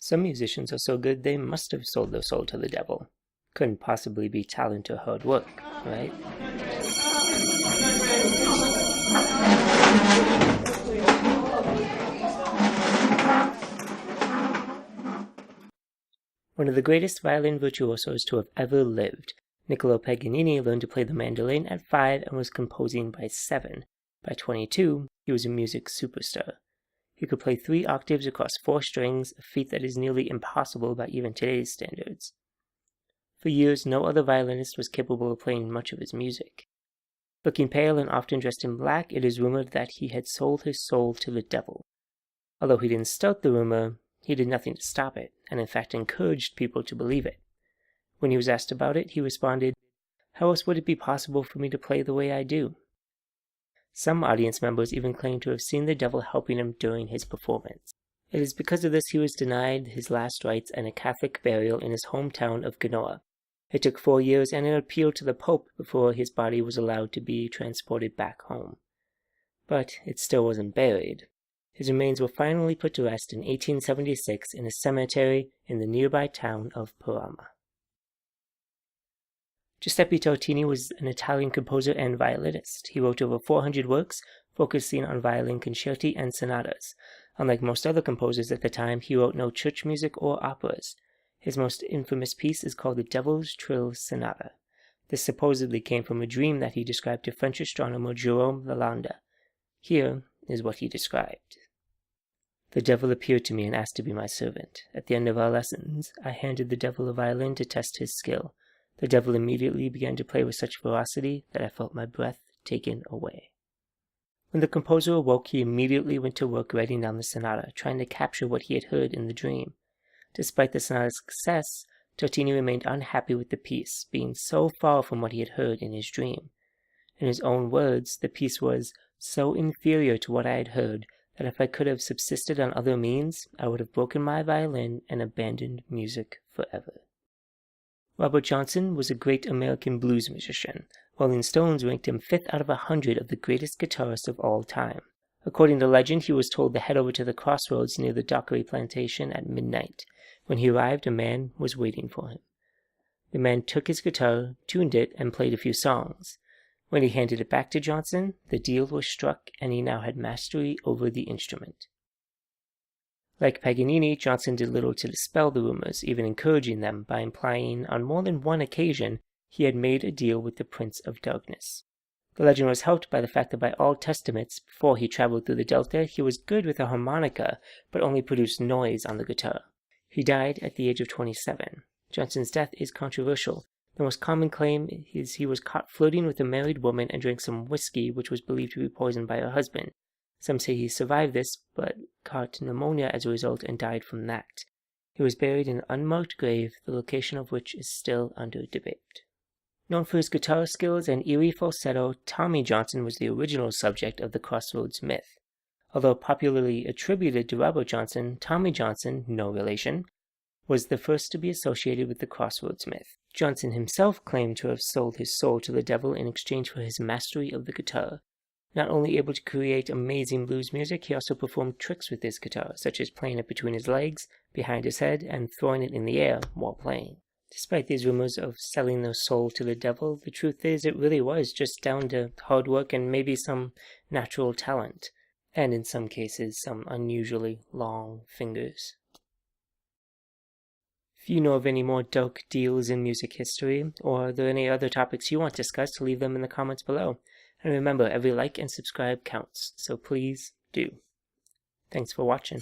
Some musicians are so good they must have sold their soul to the devil. Couldn't possibly be talent or hard work, right? One of the greatest violin virtuosos to have ever lived, Niccolo Paganini learned to play the mandolin at 5 and was composing by 7. By 22, he was a music superstar. He could play 3 octaves across 4 strings, a feat that is nearly impossible by even today's standards. For years, no other violinist was capable of playing much of his music. Looking pale and often dressed in black, it is rumored that he had sold his soul to the devil. Although he didn't start the rumor, he did nothing to stop it, and in fact encouraged people to believe it. When he was asked about it, he responded, "How else would it be possible for me to play the way I do?" Some audience members even claim to have seen the devil helping him during his performance. It is because of this he was denied his last rites and a Catholic burial in his hometown of Genoa. It took 4 years and an appeal to the Pope before his body was allowed to be transported back home. But it still wasn't buried. His remains were finally put to rest in 1876 in a cemetery in the nearby town of Parma. Giuseppe Tartini was an Italian composer and violinist. He wrote over 400 works, focusing on violin concerti and sonatas. Unlike most other composers at the time, he wrote no church music or operas. His most infamous piece is called the Devil's Trill Sonata. This supposedly came from a dream that he described to French astronomer Jerome Lalande. Here is what he described. The devil appeared to me and asked to be my servant. At the end of our lessons, I handed the devil a violin to test his skill. The devil immediately began to play with such ferocity that I felt my breath taken away. When the composer awoke, he immediately went to work writing down the sonata, trying to capture what he had heard in the dream. Despite the sonata's success, Tartini remained unhappy with the piece, being so far from what he had heard in his dream. In his own words, the piece was so inferior to what I had heard that if I could have subsisted on other means, I would have broken my violin and abandoned music forever. Robert Johnson was a great American blues musician. Rolling Stones ranked him 5th out of 100 of the greatest guitarists of all time. According to legend, he was told to head over to the crossroads near the Dockery Plantation at midnight. When he arrived, a man was waiting for him. The man took his guitar, tuned it, and played a few songs. When he handed it back to Johnson, the deal was struck and he now had mastery over the instrument. Like Paganini, Johnson did little to dispel the rumors, even encouraging them by implying on more than one occasion he had made a deal with the Prince of Darkness. The legend was helped by the fact that by all testaments, before he traveled through the Delta, he was good with a harmonica, but only produced noise on the guitar. He died at the age of 27. Johnson's death is controversial. The most common claim is he was caught flirting with a married woman and drank some whiskey which was believed to be poisoned by her husband. Some say he survived this, but caught pneumonia as a result and died from that. He was buried in an unmarked grave, the location of which is still under debate. Known for his guitar skills and eerie falsetto, Tommy Johnson was the original subject of the Crossroads myth. Although popularly attributed to Robert Johnson, Tommy Johnson, no relation, was the first to be associated with the Crossroads myth. Johnson himself claimed to have sold his soul to the devil in exchange for his mastery of the guitar. Not only able to create amazing blues music, he also performed tricks with his guitar, such as playing it between his legs, behind his head, and throwing it in the air while playing. Despite these rumors of selling their soul to the devil, the truth is it really was just down to hard work and maybe some natural talent, and in some cases some unusually long fingers. If you know of any more dark deals in music history, or are there any other topics you want discussed, leave them in the comments below. And remember, every like and subscribe counts, so please do. Thanks for watching.